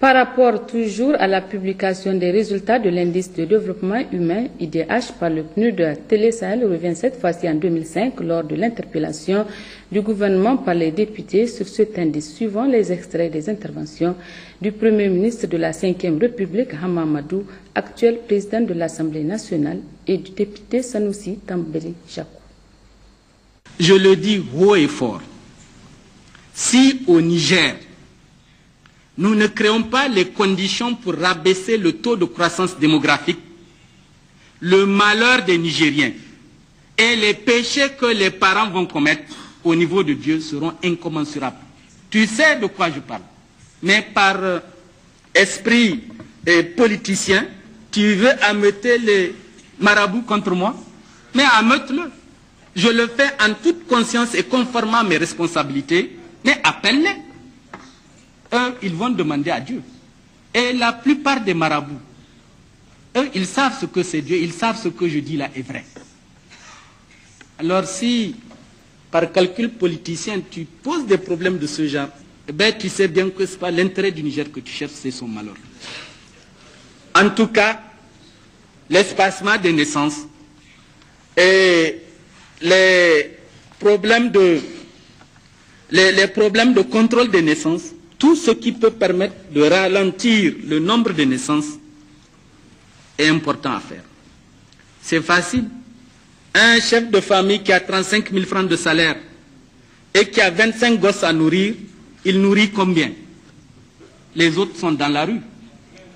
Par rapport toujours à la publication des résultats de l'indice de développement humain IDH par le PNUD, Télé Sahel revient cette fois-ci en 2005 lors de l'interpellation du gouvernement par les députés sur cet indice, suivant les extraits des interventions du Premier ministre de la Ve République, Hamamadou, actuel président de l'Assemblée nationale, et du député Sanoussi Tambeli Jakou. Je le dis haut et fort, si au Niger, nous ne créons pas les conditions pour rabaisser le taux de croissance démographique, le malheur des Nigériens et les péchés que les parents vont commettre au niveau de Dieu seront incommensurables. Tu sais de quoi je parle. Mais par esprit politicien, tu veux ameuter les marabouts contre moi? Mais ameute-le. Je le fais en toute conscience et conformément à mes responsabilités, mais appelle-les. Eux, ils vont demander à Dieu. Et la plupart des marabouts, eux, ils savent ce que c'est Dieu, ils savent ce que je dis là est vrai. Alors si, par calcul politicien, tu poses des problèmes de ce genre, eh bien, tu sais bien que ce n'est pas l'intérêt du Niger que tu cherches, c'est son malheur. En tout cas, l'espacement des naissances et les problèmes de contrôle des naissances, tout ce qui peut permettre de ralentir le nombre de naissances est important à faire. C'est facile. Un chef de famille qui a 35 000 francs de salaire et qui a 25 gosses à nourrir, il nourrit combien? Les autres sont dans la rue.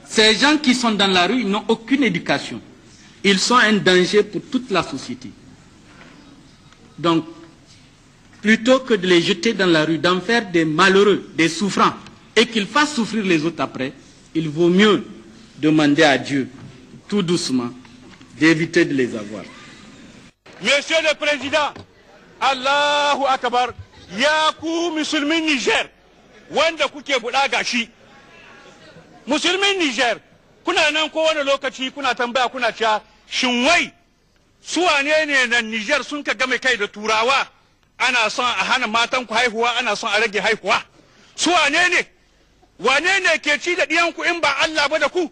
Ces gens qui sont dans la rue, ils n'ont aucune éducation. Ils sont un danger pour toute la société. Donc, plutôt que de les jeter dans la rue, d'en faire des malheureux, des souffrants, et qu'ils fassent souffrir les autres après, il vaut mieux demander à Dieu, tout doucement, d'éviter de les avoir. Monsieur le Président, Allahu Akbar, Yakou musulmin Niger, wanda kuke buɗa gashi. Musulmin Niger, kuna nan kowane lokaci kuna tambaya kuna cewa shin wai su wane ne nan Niger sun ka game kai da Turawa? Ana son a hana matan ku haihuwa, ana son a rage haihuwa. Su wane ne ke ci da ɗiyanku in ba Allah ba da ku?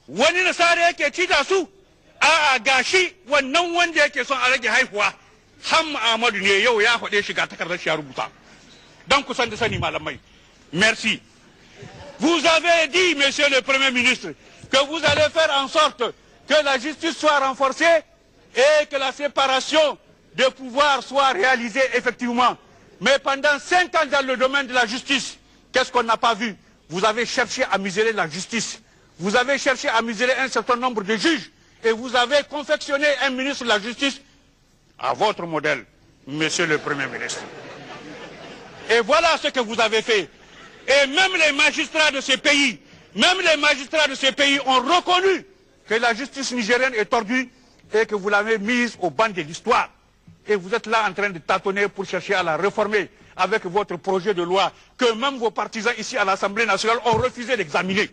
Wani nasara yake ci da su? A'a gashi wannan wanda yake son a rage haihuwa, Hamma Ahmadu ne yau ya faɗe shi ga takardar shi ya rubuta. Don ku san da sani malamai. Merci. Vous avez dit, monsieur le Premier ministre, que vous allez faire en sorte que la justice soit renforcée et que la séparation de pouvoir soit réalisée effectivement. Mais pendant 5 ans dans le domaine de la justice, qu'est-ce qu'on n'a pas vu? Vous avez cherché à museler la justice. Vous avez cherché à museler un certain nombre de juges. Et vous avez confectionné un ministre de la Justice à votre modèle, monsieur le Premier ministre. Et voilà ce que vous avez fait. Et même les magistrats de ces pays, ont reconnu que la justice nigérienne est tordue et que vous l'avez mise au banc de l'histoire. Et vous êtes là en train de tâtonner pour chercher à la réformer avec votre projet de loi que même vos partisans ici à l'Assemblée nationale ont refusé d'examiner.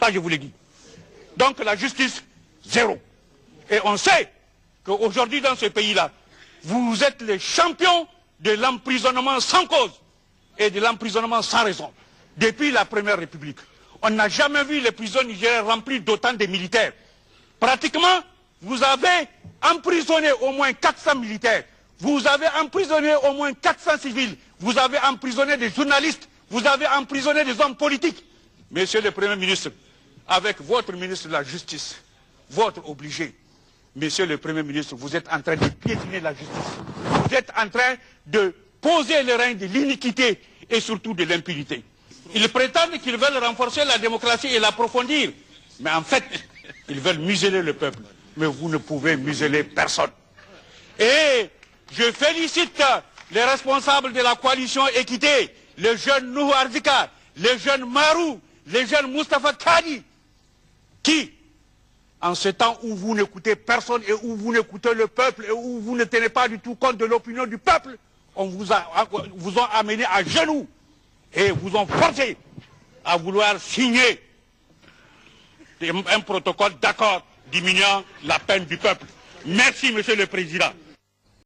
Ça, je vous l'ai dit. Donc la justice, zéro. Et on sait qu'aujourd'hui dans ce pays-là, vous êtes les champions de l'emprisonnement sans cause et de l'emprisonnement sans raison. Depuis la Première République, on n'a jamais vu les prisons nigériennes remplies d'autant de militaires. Pratiquement, vous avez emprisonné au moins 400 militaires. Vous avez emprisonné au moins 400 civils. Vous avez emprisonné des journalistes. Vous avez emprisonné des hommes politiques. Monsieur le Premier ministre, avec votre ministre de la Justice, votre obligé, monsieur le Premier ministre, vous êtes en train de piétiner la justice. Vous êtes en train de poser le règne de l'iniquité et surtout de l'impunité. Ils prétendent qu'ils veulent renforcer la démocratie et l'approfondir. Mais en fait, ils veulent museler le peuple. Mais vous ne pouvez museler personne. Et je félicite les responsables de la coalition Équité, les jeunes Nouhou Arzika, les jeunes Marou, les jeunes Moustapha Kadi, qui, en ce temps où vous n'écoutez personne et où vous n'écoutez le peuple et où vous ne tenez pas du tout compte de l'opinion du peuple, on vous ont amené à genoux et vous ont forcé à vouloir signer un protocole d'accord diminuant la peine du peuple. Merci, Monsieur le Président.